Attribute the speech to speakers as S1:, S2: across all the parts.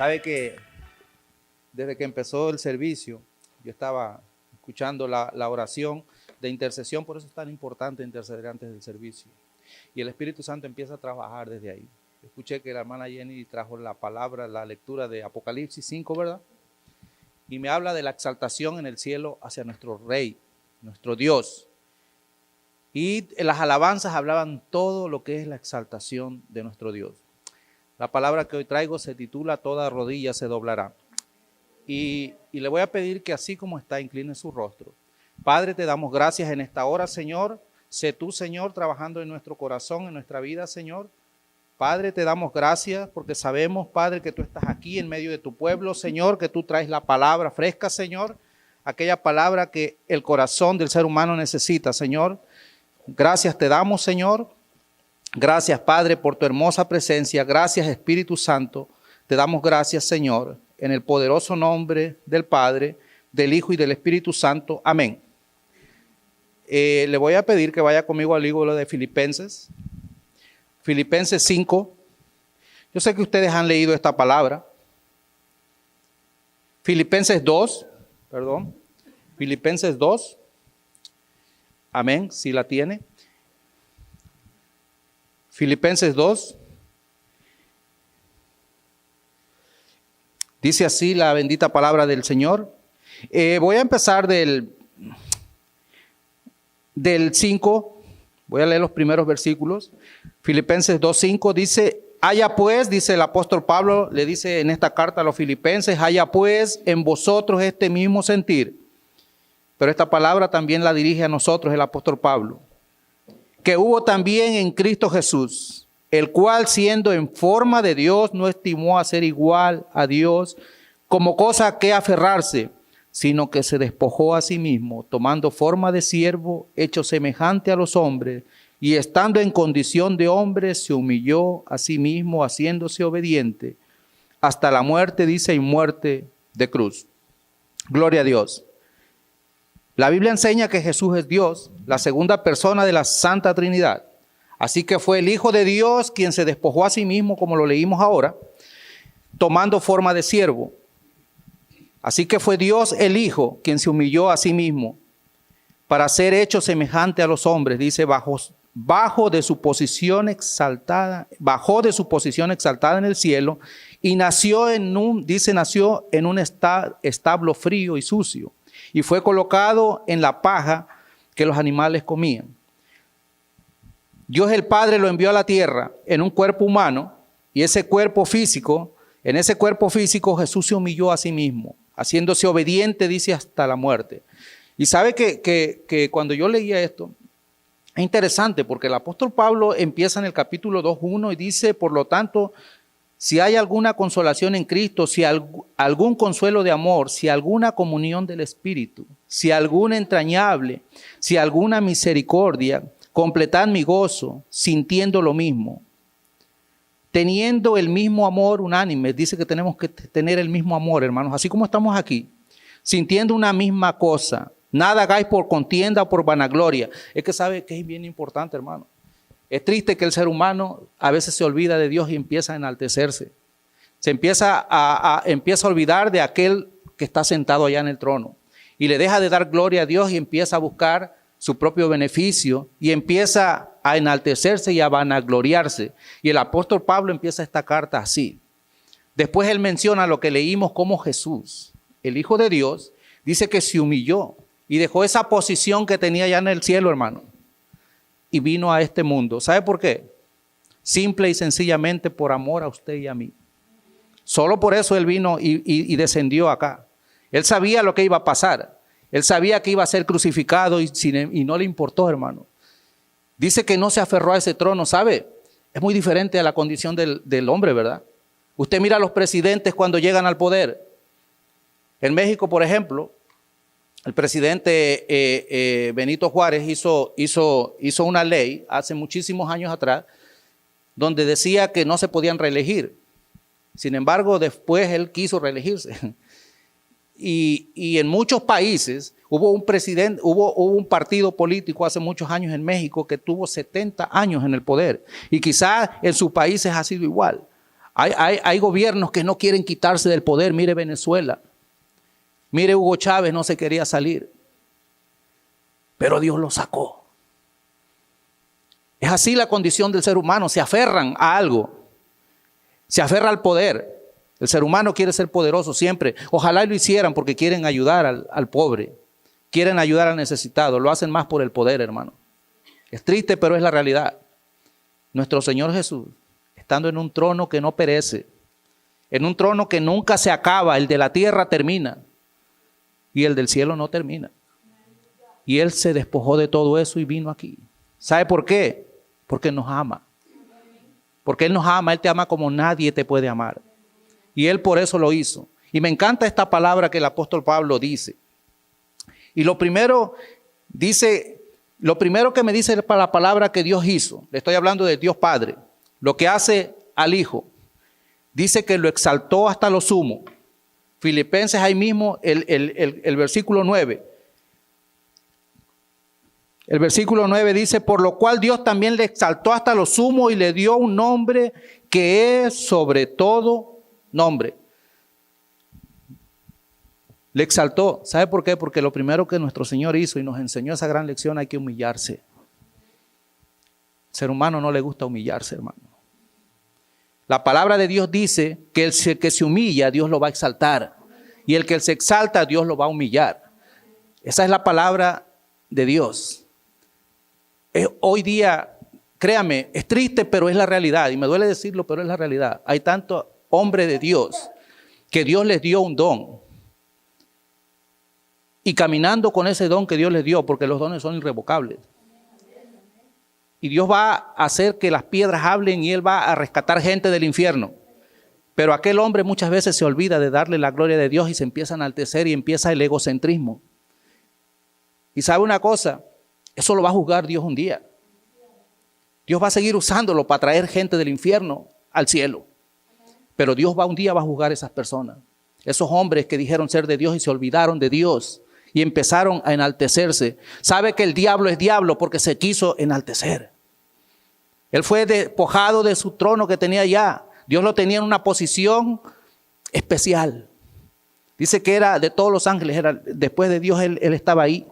S1: Sabe que desde que empezó el servicio, yo estaba escuchando la oración de intercesión, por eso es tan importante interceder antes del servicio. Y el Espíritu Santo empieza a trabajar desde ahí. Escuché que la hermana Jenny trajo la palabra, la lectura de Apocalipsis 5, ¿verdad? Y me habla de la exaltación en el cielo hacia nuestro Rey, nuestro Dios. Y las alabanzas hablaban todo lo que es la exaltación de nuestro Dios. La palabra que hoy traigo se titula Toda rodilla se doblará. Y le voy a pedir que así como está, incline su rostro. Padre, te damos gracias en esta hora, Señor. Sé tú, Señor, trabajando en nuestro corazón, en nuestra vida, Señor. Padre, te damos gracias porque sabemos, Padre, que tú estás aquí en medio de tu pueblo, Señor, que tú traes la palabra fresca, Señor, aquella palabra que el corazón del ser humano necesita, Señor. Gracias te damos, Señor. Gracias, Padre, por tu hermosa presencia. Gracias, Espíritu Santo. Te damos gracias, Señor, en el poderoso nombre del Padre, del Hijo y del Espíritu Santo. Amén. Le voy a pedir que vaya conmigo al libro de Filipenses. Filipenses 5. Yo sé que ustedes han leído esta palabra. Filipenses 2. Perdón. Filipenses 2. Amén. Si la tiene. Filipenses 2. Dice así la bendita palabra del Señor. Voy a empezar del 5. Voy a leer los primeros versículos. Filipenses 2:5 dice, haya pues, dice el apóstol Pablo, le dice en esta carta a los filipenses, haya pues en vosotros este mismo sentir. Pero esta palabra también la dirige a nosotros el apóstol Pablo. Que hubo también en Cristo Jesús, el cual siendo en forma de Dios no estimó a ser igual a Dios como cosa a que aferrarse, sino que se despojó a sí mismo, tomando forma de siervo, hecho semejante a los hombres, y estando en condición de hombre, se humilló a sí mismo, haciéndose obediente, hasta la muerte, dice, y muerte de cruz. Gloria a Dios. La Biblia enseña que Jesús es Dios, la segunda persona de la Santa Trinidad. Así que fue el Hijo de Dios quien se despojó a sí mismo, como lo leímos ahora, tomando forma de siervo. Así que fue Dios el Hijo quien se humilló a sí mismo para ser hecho semejante a los hombres, dice, bajó de su posición exaltada en el cielo y nació en un establo frío y sucio y fue colocado en la paja que los animales comían. Dios el Padre lo envió a la tierra en un cuerpo humano y en ese cuerpo físico Jesús se humilló a sí mismo, haciéndose obediente, dice, hasta la muerte. Y sabe que cuando yo leía esto, es interesante porque el apóstol Pablo empieza en el capítulo 2:1 y dice, por lo tanto, si hay alguna consolación en Cristo, si algún consuelo de amor, si alguna comunión del Espíritu, si alguna entrañable, si alguna misericordia, completad mi gozo, sintiendo lo mismo, teniendo el mismo amor unánime. Dice que tenemos que tener el mismo amor, hermanos, así como estamos aquí, sintiendo una misma cosa. Nada hagáis por contienda o por vanagloria. Es que sabe que es bien importante, hermano. Es triste que el ser humano a veces se olvida de Dios y empieza a enaltecerse. Se empieza a olvidar de aquel que está sentado allá en el trono. Y le deja de dar gloria a Dios y empieza a buscar su propio beneficio y empieza a enaltecerse y a vanagloriarse. Y el apóstol Pablo empieza esta carta así. Después él menciona lo que leímos como Jesús, el Hijo de Dios, dice que se humilló y dejó esa posición que tenía ya en el cielo, hermano, y vino a este mundo. ¿Sabe por qué? Simple y sencillamente por amor a usted y a mí. Solo por eso él vino y descendió acá. Él sabía lo que iba a pasar. Él sabía que iba a ser crucificado y no le importó, hermano. Dice que no se aferró a ese trono, ¿sabe? Es muy diferente a la condición del hombre, ¿verdad? Usted mira a los presidentes cuando llegan al poder. En México, por ejemplo, el presidente Benito Juárez hizo una ley hace muchísimos años atrás donde decía que no se podían reelegir. Sin embargo, después él quiso reelegirse. Y en muchos países hubo un partido político hace muchos años en México que tuvo 70 años en el poder. Y quizás en sus países ha sido igual. Hay gobiernos que no quieren quitarse del poder. Mire Venezuela. Mire Hugo Chávez, no se quería salir. Pero Dios lo sacó. Es así la condición del ser humano. Se aferran a algo. Se aferra al poder. El ser humano quiere ser poderoso siempre. Ojalá lo hicieran porque quieren ayudar al pobre. Quieren ayudar al necesitado. Lo hacen más por el poder, hermano. Es triste, pero es la realidad. Nuestro Señor Jesús, estando en un trono que no perece, en un trono que nunca se acaba, el de la tierra termina y el del cielo no termina. Y Él se despojó de todo eso y vino aquí. ¿Sabe por qué? Porque nos ama. Porque Él nos ama, Él te ama como nadie te puede amar. Y Él por eso lo hizo. Y me encanta esta palabra que el apóstol Pablo dice. Y lo primero que me dice la palabra que Dios hizo, le estoy hablando de Dios Padre, lo que hace al Hijo, dice que lo exaltó hasta lo sumo. Filipenses ahí mismo, el versículo 9. El versículo 9 dice, por lo cual Dios también le exaltó hasta lo sumo y le dio un nombre que es sobre todo nombre. Le exaltó. ¿Sabe por qué? Porque lo primero que nuestro Señor hizo y nos enseñó esa gran lección, hay que humillarse. El ser humano no le gusta humillarse, hermano. La palabra de Dios dice que el que se humilla, Dios lo va a exaltar. Y el que se exalta, Dios lo va a humillar. Esa es la palabra de Dios. Hoy día, créame, es triste, pero es la realidad. Y me duele decirlo, pero es la realidad. Hay tantos hombres de Dios que Dios les dio un don. Y caminando con ese don que Dios les dio, porque los dones son irrevocables. Y Dios va a hacer que las piedras hablen y Él va a rescatar gente del infierno. Pero aquel hombre muchas veces se olvida de darle la gloria de Dios y se empieza a enaltecer y empieza el egocentrismo. Y sabe una cosa, eso lo va a juzgar Dios un día. Dios va a seguir usándolo para traer gente del infierno al cielo. Pero Dios un día va a juzgar a esas personas. Esos hombres que dijeron ser de Dios y se olvidaron de Dios y empezaron a enaltecerse. Sabe que el diablo es diablo porque se quiso enaltecer. Él fue despojado de su trono que tenía allá. Dios lo tenía en una posición especial. Dice que era de todos los ángeles, después de Dios él estaba ahí.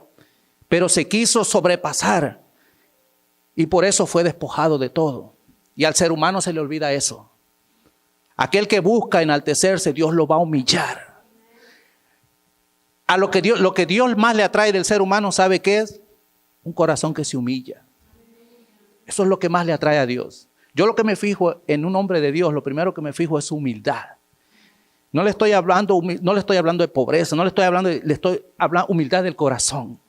S1: Pero se quiso sobrepasar y por eso fue despojado de todo. Y al ser humano se le olvida eso. Aquel que busca enaltecerse, Dios lo va a humillar. A lo que Dios más le atrae del ser humano, ¿sabe qué es? Un corazón que se humilla. Eso es lo que más le atrae a Dios. Yo lo que me fijo en un hombre de Dios, lo primero que me fijo es su humildad. No le estoy hablando de pobreza, le estoy hablando humildad del corazón.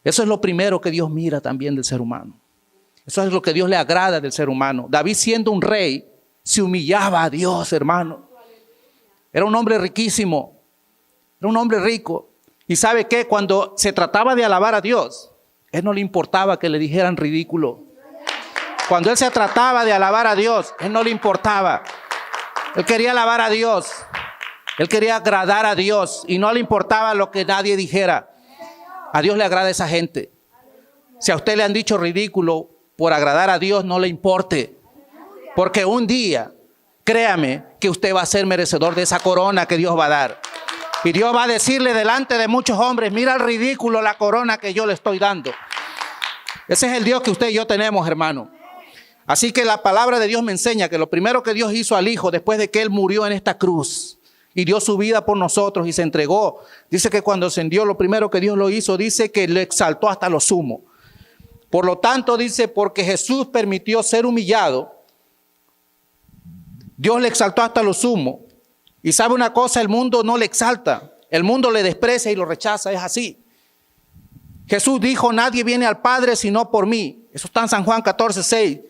S1: Eso es lo primero que Dios mira también del ser humano. Eso es lo que Dios le agrada del ser humano. David, siendo un rey, se humillaba a Dios, hermano. Era un hombre riquísimo. Era un hombre rico. Y ¿sabe qué? Cuando se trataba de alabar a Dios, a él no le importaba que le dijeran ridículo. Cuando él se trataba de alabar a Dios, a él no le importaba. Él quería alabar a Dios. Él quería agradar a Dios y no le importaba lo que nadie dijera. A Dios le agrada esa gente. Si a usted le han dicho ridículo por agradar a Dios, no le importe. Porque un día, créame, que usted va a ser merecedor de esa corona que Dios va a dar. Y Dios va a decirle delante de muchos hombres, mira el ridículo, la corona que yo le estoy dando. Ese es el Dios que usted y yo tenemos, hermano. Así que la palabra de Dios me enseña que lo primero que Dios hizo al Hijo después de que Él murió en esta cruz y dio su vida por nosotros y se entregó, dice que cuando ascendió, lo primero que Dios lo hizo, dice que le exaltó hasta lo sumo. Por lo tanto, dice, porque Jesús permitió ser humillado, Dios le exaltó hasta lo sumo. Y sabe una cosa, el mundo no le exalta, el mundo le desprecia y lo rechaza, es así. Jesús dijo, nadie viene al Padre sino por mí. Eso está en San Juan 14:6.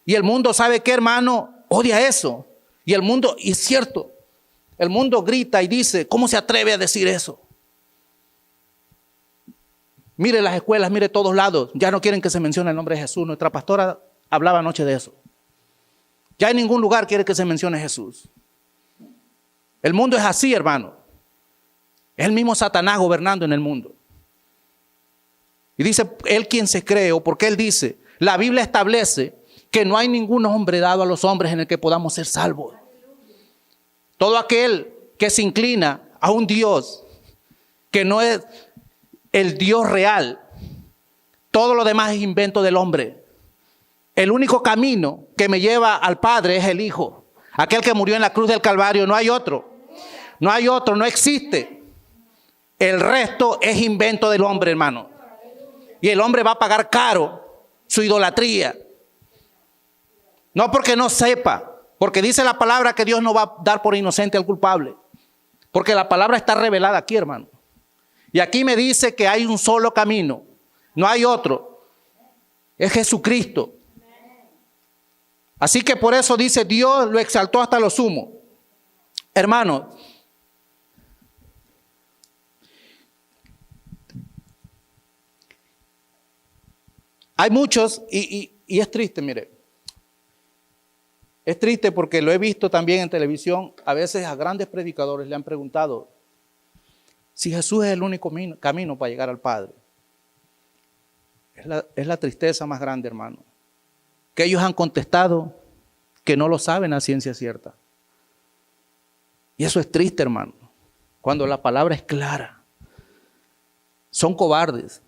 S1: Y el mundo, ¿sabe qué, hermano? Odia eso. Y el mundo, y es cierto, el mundo grita y dice, ¿cómo se atreve a decir eso? Mire las escuelas, mire todos lados, ya no quieren que se mencione el nombre de Jesús. Nuestra pastora hablaba anoche de eso. Ya en ningún lugar quiere que se mencione Jesús. El mundo es así, hermano. Es el mismo Satanás gobernando en el mundo. Y dice, él quien se cree, o porque él dice, la Biblia establece que no hay ningún hombre dado a los hombres en el que podamos ser salvos. Todo aquel que se inclina a un Dios que no es el Dios real, todo lo demás es invento del hombre. El único camino que me lleva al Padre es el Hijo. Aquel que murió en la cruz del Calvario, no hay otro. No hay otro, no existe. El resto es invento del hombre, hermano. Y el hombre va a pagar caro su idolatría. No porque no sepa, porque dice la palabra que Dios no va a dar por inocente al culpable. Porque la palabra está revelada aquí, hermano. Y aquí me dice que hay un solo camino, no hay otro. Es Jesucristo. Así que por eso dice, Dios lo exaltó hasta lo sumo. Hermano, hay muchos, y es triste, mire. Es triste porque lo he visto también en televisión. A veces a grandes predicadores le han preguntado si Jesús es el único camino para llegar al Padre. Es la tristeza más grande, hermano. Que ellos han contestado que no lo saben a ciencia cierta. Y eso es triste, hermano. Cuando la palabra es clara. Son cobardes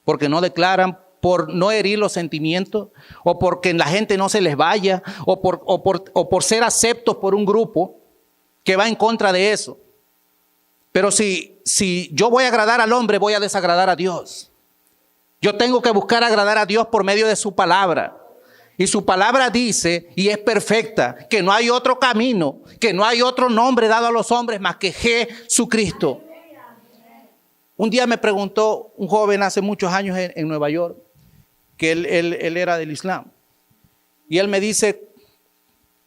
S1: porque no declaran, por no herir los sentimientos, o porque la gente no se les vaya, o por ser aceptos por un grupo que va en contra de eso. Pero si yo voy a agradar al hombre, voy a desagradar a Dios. Yo tengo que buscar agradar a Dios por medio de su palabra. Y su palabra dice, y es perfecta, que no hay otro camino, que no hay otro nombre dado a los hombres más que Jesucristo. Un día me preguntó un joven hace muchos años en Nueva York, que él era del Islam. Y él me dice,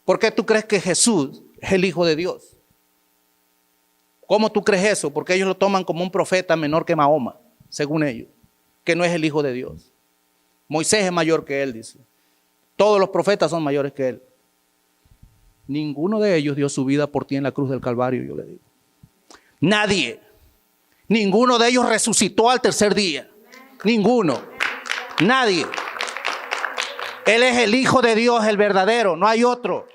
S1: ¿por qué tú crees que Jesús es el Hijo de Dios? ¿Cómo tú crees eso? Porque ellos lo toman como un profeta menor que Mahoma, según ellos, que no es el Hijo de Dios. Moisés es mayor que él, dice. Todos los profetas son mayores que él. Ninguno de ellos dio su vida por ti en la cruz del Calvario, yo le digo. Nadie. Ninguno de ellos resucitó al tercer día. Ninguno. Nadie. Él es el Hijo de Dios, el verdadero, no hay otro.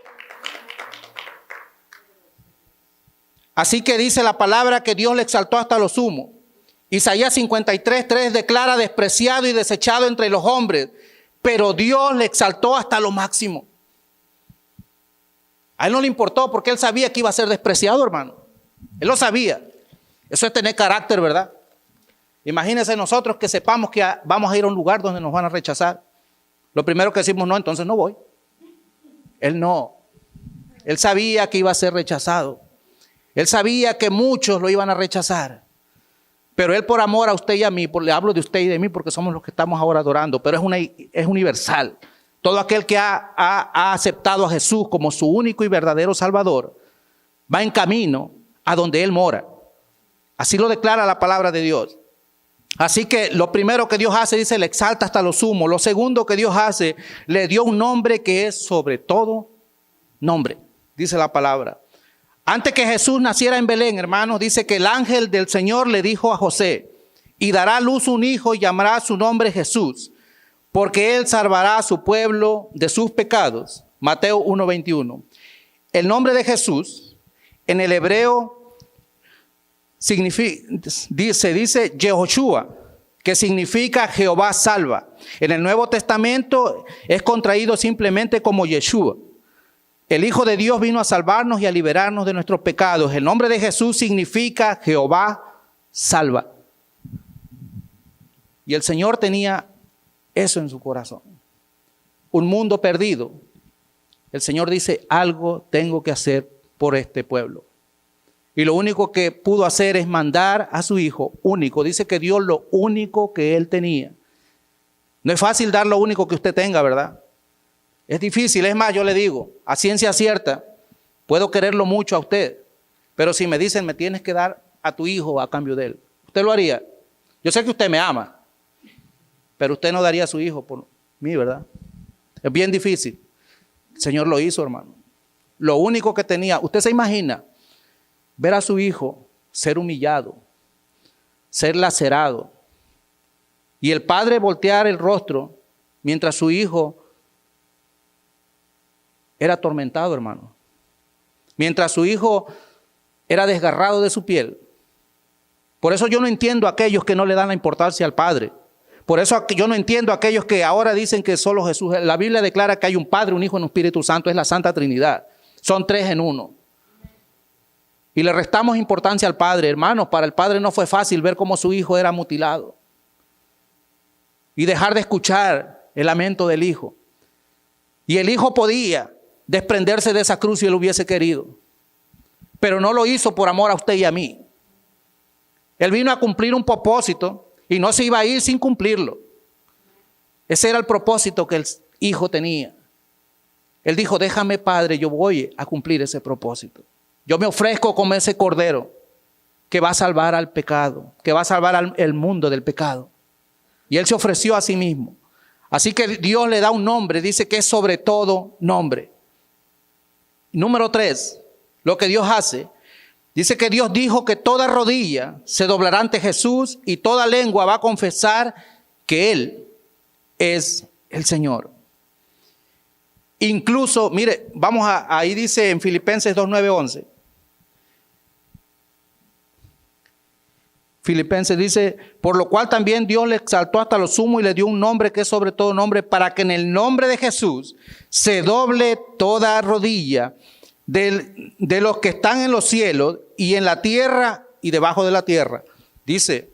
S1: Así que dice la palabra que Dios le exaltó hasta lo sumo. Isaías 53:3 declara despreciado y desechado entre los hombres, pero Dios le exaltó hasta lo máximo. A él no le importó porque él sabía que iba a ser despreciado, hermano. Él lo sabía. Eso es tener carácter, ¿verdad? Imagínense nosotros que sepamos que vamos a ir a un lugar donde nos van a rechazar. Lo primero que decimos, no, entonces no voy. Él no. Él sabía que iba a ser rechazado. Él sabía que muchos lo iban a rechazar. Pero él, por amor a usted y a mí, le hablo de usted y de mí porque somos los que estamos ahora adorando, pero es universal. Todo aquel que ha aceptado a Jesús como su único y verdadero Salvador va en camino a donde Él mora. Así lo declara la palabra de Dios. Así que lo primero que Dios hace, dice, le exalta hasta lo sumo. Lo segundo que Dios hace, le dio un nombre que es sobre todo nombre, dice la palabra. Antes que Jesús naciera en Belén, hermanos, dice que el ángel del Señor le dijo a José, y dará a luz un hijo y llamará su nombre Jesús, porque él salvará a su pueblo de sus pecados. Mateo 1:21. El nombre de Jesús en el hebreo se dice Yehoshua, que significa Jehová salva. En el Nuevo Testamento es contraído simplemente como Yeshua. El Hijo de Dios vino a salvarnos y a liberarnos de nuestros pecados. El nombre de Jesús significa Jehová salva. Y el Señor tenía eso en su corazón. Un mundo perdido. El Señor dice, algo tengo que hacer por este pueblo. Y lo único que pudo hacer es mandar a su Hijo único. Dice que dio lo único que Él tenía. No es fácil dar lo único que usted tenga, ¿verdad? Es difícil. Es más, yo le digo, a ciencia cierta, puedo quererlo mucho a usted. Pero si me dicen, me tienes que dar a tu hijo a cambio de él, ¿usted lo haría? Yo sé que usted me ama, pero usted no daría a su hijo por mí, ¿verdad? Es bien difícil. El Señor lo hizo, hermano. Lo único que tenía, usted se imagina ver a su hijo ser humillado, ser lacerado, y el padre voltear el rostro mientras su hijo era atormentado, hermano. mientras su hijo era desgarrado de su piel. Por eso yo no entiendo a aquellos que no le dan la importancia al Padre. Por eso yo no entiendo a aquellos que ahora dicen que solo Jesús. La Biblia declara que hay un Padre, un Hijo y un Espíritu Santo. Es la Santa Trinidad. Son tres en uno. Y le restamos importancia al Padre. Hermanos, para el Padre no fue fácil ver cómo su Hijo era mutilado. Y dejar de escuchar el lamento del Hijo. Y el Hijo podía desprenderse de esa cruz si él hubiese querido. Pero no lo hizo por amor a usted y a mí. Él vino a cumplir un propósito y no se iba a ir sin cumplirlo. Ese era el propósito que el Hijo tenía. Él dijo, déjame, Padre, yo voy a cumplir ese propósito. Yo me ofrezco como ese cordero que va a salvar al pecado, que va a salvar al mundo del pecado. Y Él se ofreció a sí mismo. Así que Dios le da un nombre, dice que es sobre todo nombre. Número 3, lo que Dios hace. Dice que Dios dijo que toda rodilla se doblará ante Jesús y toda lengua va a confesar que Él es el Señor. Incluso, mire, ahí dice en Filipenses 2, 9, 11. Filipenses dice, por lo cual también Dios le exaltó hasta lo sumo y le dio un nombre que es sobre todo nombre, para que en el nombre de Jesús se doble toda rodilla de los que están en los cielos y en la tierra y debajo de la tierra. Dice,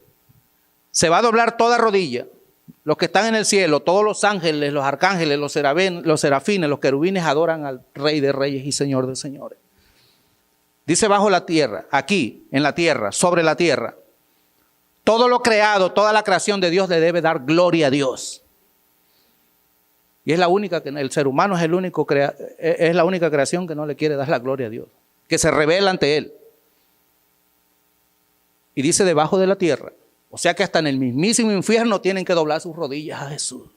S1: se va a doblar toda rodilla. Los que están en el cielo, todos los ángeles, los arcángeles, los serafines, los querubines adoran al Rey de Reyes y Señor de Señores. Dice bajo la tierra, aquí, en la tierra, sobre la tierra. Todo lo creado, toda la creación de Dios le debe dar gloria a Dios. Y es la única que el ser humano es la única creación que no le quiere dar la gloria a Dios, que se revela ante Él. Y dice debajo de la tierra. O sea que hasta en el mismísimo infierno tienen que doblar sus rodillas a Jesús.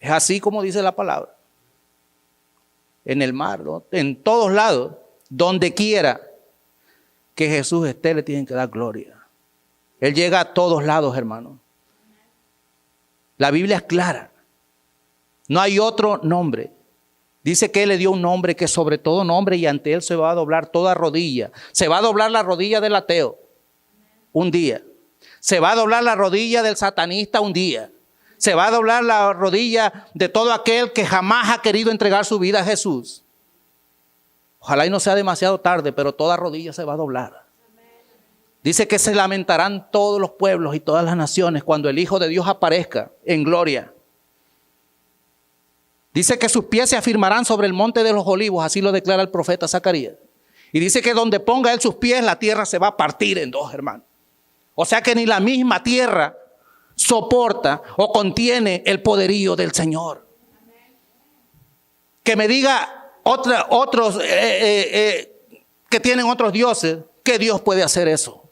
S1: Es así como dice la palabra. En el mar, ¿no? En todos lados, donde quiera que Jesús esté, le tienen que dar gloria. Él llega a todos lados, hermano. La Biblia es clara. No hay otro nombre. Dice que Él le dio un nombre que es sobre todo nombre y ante Él se va a doblar toda rodilla. Se va a doblar la rodilla del ateo un día. Se va a doblar la rodilla del satanista un día. Se va a doblar la rodilla de todo aquel que jamás ha querido entregar su vida a Jesús. Ojalá y no sea demasiado tarde, pero toda rodilla se va a doblar. Dice que se lamentarán todos los pueblos y todas las naciones cuando el Hijo de Dios aparezca en gloria. Dice que sus pies se afirmarán sobre el monte de los olivos, así lo declara el profeta Zacarías. Y dice que donde ponga Él sus pies, la tierra se va a partir en dos, hermano. O sea que ni la misma tierra soporta o contiene el poderío del Señor. Que me diga otros que tienen otros dioses, ¿qué Dios puede hacer eso?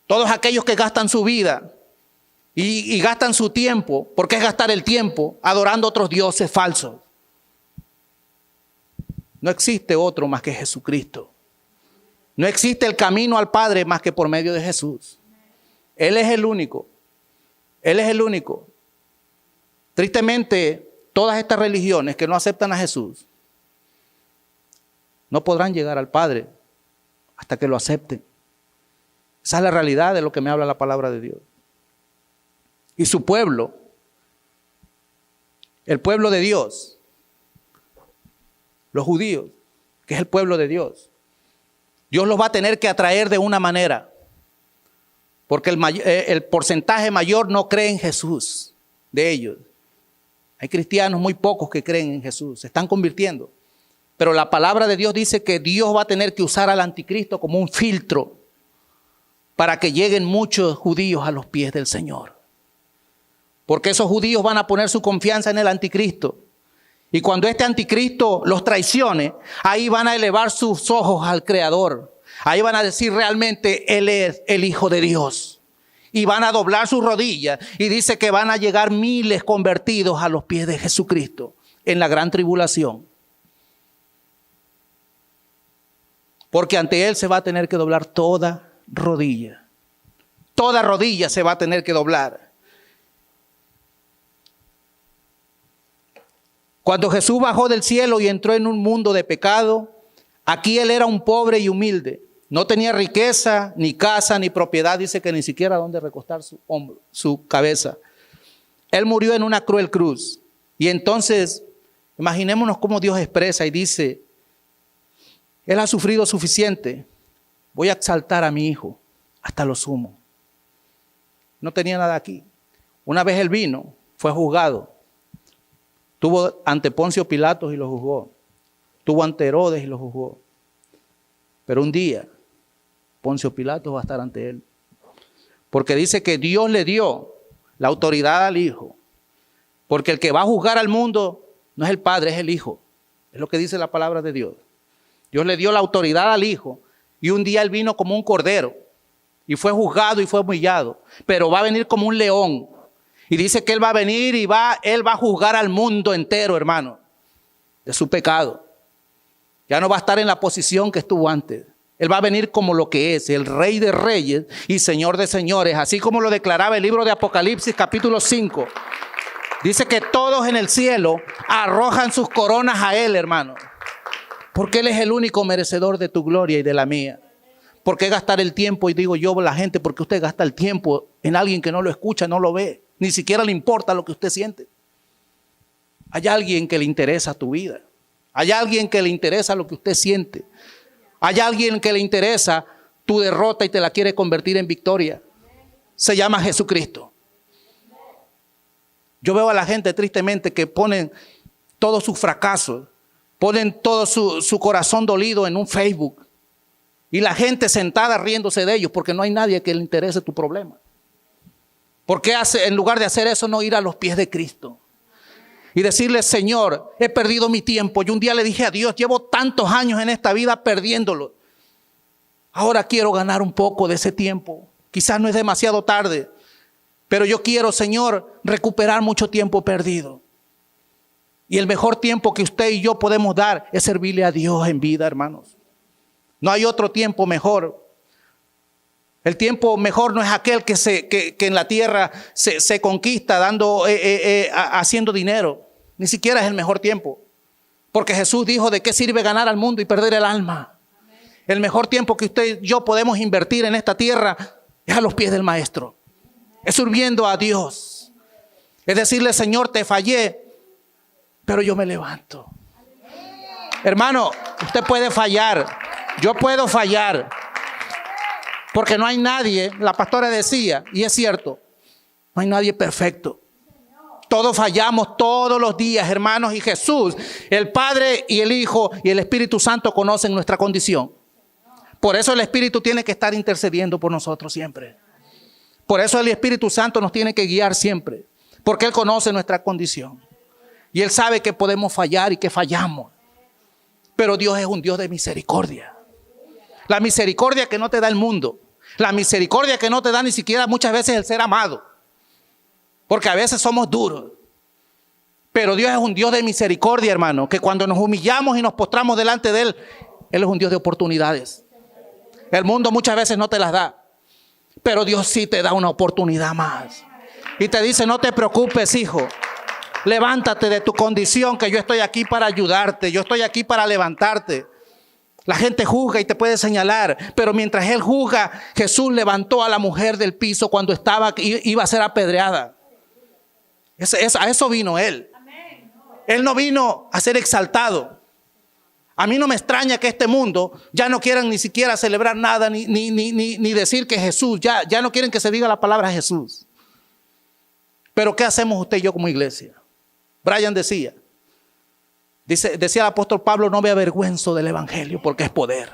S1: Todos aquellos que gastan su vida y gastan su tiempo, porque es gastar el tiempo adorando a otros dioses falsos. No existe otro más que Jesucristo. No existe el camino al Padre más que por medio de Jesús. Él es el único. Él es el único. Tristemente, todas estas religiones que no aceptan a Jesús no podrán llegar al Padre hasta que lo acepten. Esa es la realidad de lo que me habla la palabra de Dios. Y su pueblo, el pueblo de Dios, los judíos, que es el pueblo de Dios los va a tener que atraer de una manera, porque el porcentaje mayor no cree en Jesús de ellos. Hay cristianos muy pocos que creen en Jesús, se están convirtiendo. Pero la palabra de Dios dice que Dios va a tener que usar al anticristo como un filtro para que lleguen muchos judíos a los pies del Señor. Porque esos judíos van a poner su confianza en el anticristo. Y cuando este anticristo los traicione, ahí van a elevar sus ojos al Creador. Ahí van a decir realmente Él es el Hijo de Dios. Y van a doblar sus rodillas. Y dice que van a llegar miles convertidos a los pies de Jesucristo en la gran tribulación. Porque ante Él se va a tener que doblar toda rodilla. Toda rodilla se va a tener que doblar. Cuando Jesús bajó del cielo y entró en un mundo de pecado, aquí Él era un pobre y humilde. No tenía riqueza, ni casa, ni propiedad. Dice que ni siquiera dónde recostar su cabeza. Él murió en una cruel cruz. Y entonces, imaginémonos cómo Dios expresa y dice, Él ha sufrido suficiente. Voy a exaltar a mi hijo hasta lo sumo. No tenía nada aquí. Una vez Él vino, fue juzgado. Estuvo ante Poncio Pilatos y lo juzgó. Estuvo ante Herodes y lo juzgó. Pero un día, Poncio Pilatos va a estar ante Él. Porque dice que Dios le dio la autoridad al Hijo. Porque el que va a juzgar al mundo no es el Padre, es el Hijo. Es lo que dice la palabra de Dios. Dios le dio la autoridad al Hijo. Y un día Él vino como un cordero. Y fue juzgado y fue humillado. Pero va a venir como un león. Y dice que Él va a venir y Él va a juzgar al mundo entero, hermano, de su pecado. Ya no va a estar en la posición que estuvo antes. Él va a venir como lo que es, el Rey de Reyes y Señor de Señores, así como lo declaraba el libro de Apocalipsis capítulo 5. Dice que todos en el cielo arrojan sus coronas a Él, hermano, porque Él es el único merecedor de tu gloria y de la mía. ¿Por qué gastar el tiempo? Y digo yo, la gente, porque usted gasta el tiempo en alguien que no lo escucha, no lo ve, ni siquiera le importa lo que usted siente. Hay alguien que le interesa tu vida. Hay alguien que le interesa lo que usted siente. Hay alguien que le interesa tu derrota y te la quiere convertir en victoria. Se llama Jesucristo. Yo veo a la gente tristemente que ponen todos sus fracasos, ponen todo su corazón dolido en un Facebook. Y la gente sentada riéndose de ellos porque no hay nadie que le interese tu problema. ¿Por qué en lugar de hacer eso no ir a los pies de Cristo? Y decirle, Señor, he perdido mi tiempo. Yo un día le dije a Dios, llevo tantos años en esta vida perdiéndolo. Ahora quiero ganar un poco de ese tiempo. Quizás no es demasiado tarde, pero yo quiero, Señor, recuperar mucho tiempo perdido. Y el mejor tiempo que usted y yo podemos dar es servirle a Dios en vida, hermanos. No hay otro tiempo mejor. El tiempo mejor no es aquel que en la tierra se conquista haciendo dinero. Ni siquiera es el mejor tiempo. Porque Jesús dijo, ¿de qué sirve ganar al mundo y perder el alma? El mejor tiempo que usted y yo podemos invertir en esta tierra es a los pies del Maestro. Es sirviendo a Dios. Es decirle, Señor, te fallé, pero yo me levanto. Hermano, usted puede fallar. Yo puedo fallar. Porque no hay nadie, la pastora decía, y es cierto, no hay nadie perfecto. Todos fallamos todos los días, hermanos, y Jesús, el Padre y el Hijo y el Espíritu Santo conocen nuestra condición. Por eso el Espíritu tiene que estar intercediendo por nosotros siempre. Por eso el Espíritu Santo nos tiene que guiar siempre, porque Él conoce nuestra condición. Y Él sabe que podemos fallar y que fallamos. Pero Dios es un Dios de misericordia. La misericordia que no te da el mundo. La misericordia que no te da ni siquiera muchas veces el ser amado. Porque a veces somos duros. Pero Dios es un Dios de misericordia, hermano. Que cuando nos humillamos y nos postramos delante de Él, Él es un Dios de oportunidades. El mundo muchas veces no te las da. Pero Dios sí te da una oportunidad más. Y te dice, no te preocupes, hijo. Levántate de tu condición, que yo estoy aquí para ayudarte. Yo estoy aquí para levantarte. La gente juzga y te puede señalar, pero mientras Él juzga, Jesús levantó a la mujer del piso cuando iba a ser apedreada. A eso vino Él. Él no vino a ser exaltado. A mí no me extraña que este mundo ya no quieran ni siquiera celebrar nada, ni decir que Jesús, ya no quieren que se diga la palabra Jesús. Pero ¿qué hacemos usted y yo como iglesia? Brian decía el apóstol Pablo, no me avergüenzo del evangelio porque es poder.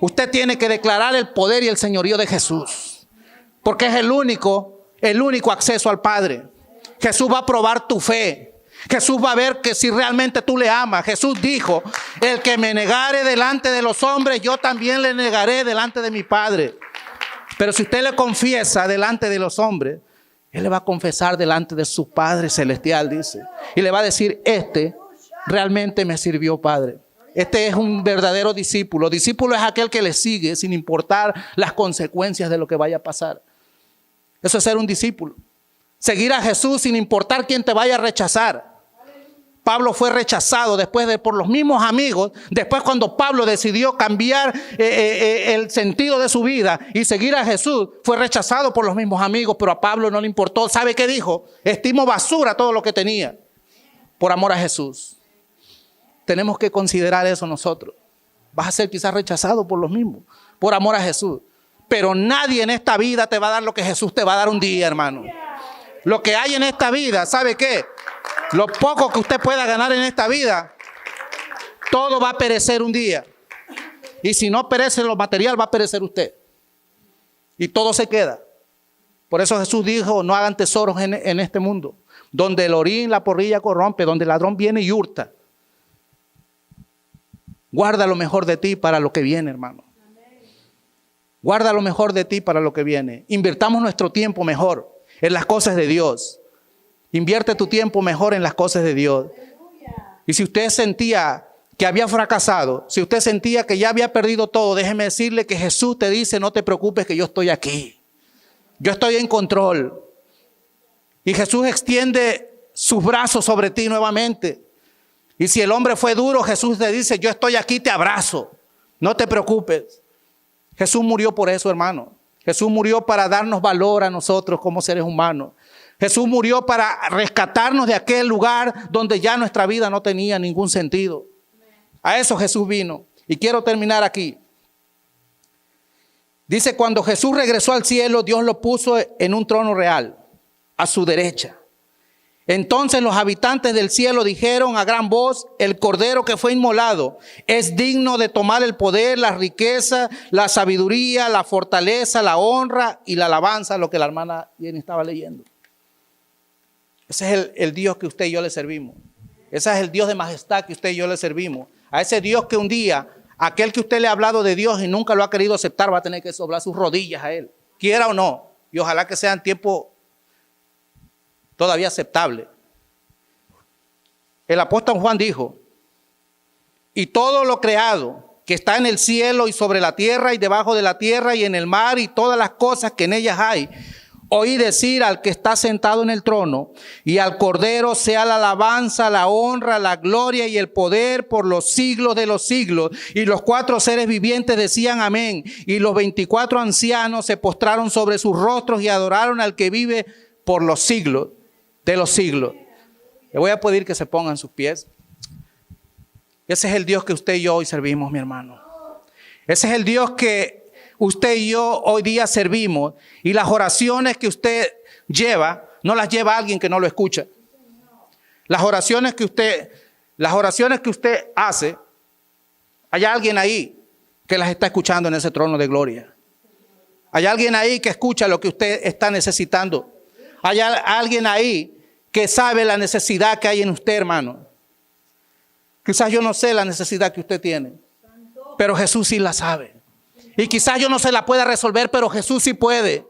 S1: Usted tiene que declarar el poder y el señorío de Jesús, porque es el único acceso al Padre. Jesús va a probar tu fe. Jesús va a ver que si realmente tú le amas. Jesús dijo, el que me negare delante de los hombres, yo también le negaré delante de mi Padre. Pero si usted le confiesa delante de los hombres, Él le va a confesar delante de su Padre celestial, dice. Y le va a decir, realmente me sirvió, Padre. Este es un verdadero discípulo. Discípulo es aquel que le sigue sin importar las consecuencias de lo que vaya a pasar. Eso es ser un discípulo. Seguir a Jesús sin importar quién te vaya a rechazar. Pablo fue rechazado por los mismos amigos. Después, cuando Pablo decidió cambiar el sentido de su vida y seguir a Jesús, fue rechazado por los mismos amigos, pero a Pablo no le importó. ¿Sabe qué dijo? Estimo basura todo lo que tenía por amor a Jesús. Tenemos que considerar eso nosotros. Vas a ser quizás rechazado por los mismos, por amor a Jesús. Pero nadie en esta vida te va a dar lo que Jesús te va a dar un día, hermano. Lo que hay en esta vida, ¿sabe qué? Lo poco que usted pueda ganar en esta vida, todo va a perecer un día. Y si no perece lo material, va a perecer usted. Y todo se queda. Por eso Jesús dijo, no hagan tesoros en este mundo, donde el orín, la porrilla corrompe, donde el ladrón viene y hurta. Guarda lo mejor de ti para lo que viene, hermano. Guarda lo mejor de ti para lo que viene. Invirtamos nuestro tiempo mejor en las cosas de Dios. Invierte tu tiempo mejor en las cosas de Dios. Y si usted sentía que había fracasado, si usted sentía que ya había perdido todo, déjeme decirle que Jesús te dice, no te preocupes que yo estoy aquí. Yo estoy en control. Y Jesús extiende sus brazos sobre ti nuevamente. Y si el hombre fue duro, Jesús te dice, yo estoy aquí, te abrazo. No te preocupes. Jesús murió por eso, hermano. Jesús murió para darnos valor a nosotros como seres humanos. Jesús murió para rescatarnos de aquel lugar donde ya nuestra vida no tenía ningún sentido. A eso Jesús vino. Y quiero terminar aquí. Dice, cuando Jesús regresó al cielo, Dios lo puso en un trono real, a su derecha. Entonces los habitantes del cielo dijeron a gran voz, el Cordero que fue inmolado es digno de tomar el poder, la riqueza, la sabiduría, la fortaleza, la honra y la alabanza, lo que la hermana Jenny estaba leyendo. Ese es el Dios que usted y yo le servimos. Ese es el Dios de majestad que usted y yo le servimos. A ese Dios que un día, aquel que usted le ha hablado de Dios y nunca lo ha querido aceptar, va a tener que doblar sus rodillas a Él, quiera o no. Y ojalá que sea en tiempo todavía aceptable. El apóstol Juan dijo, y todo lo creado que está en el cielo y sobre la tierra y debajo de la tierra y en el mar y todas las cosas que en ellas hay, oí decir al que está sentado en el trono y al Cordero sea la alabanza, la honra, la gloria y el poder por los siglos de los siglos. Y los 4 seres vivientes decían amén. Y los 24 ancianos se postraron sobre sus rostros y adoraron al que vive por los siglos de los siglos. Le voy a pedir que se pongan sus pies. Ese es el Dios que usted y yo hoy servimos, mi hermano. Ese es el Dios que usted y yo hoy día servimos. Y las oraciones que usted lleva, no las lleva alguien que no lo escucha. Las oraciones que usted hace, hay alguien ahí que las está escuchando en ese trono de gloria. Hay alguien ahí que escucha lo que usted está necesitando. Hay alguien ahí que sabe la necesidad que hay en usted, hermano. Quizás yo no sé la necesidad que usted tiene, pero Jesús sí la sabe. Y quizás yo no se la pueda resolver, pero Jesús sí puede.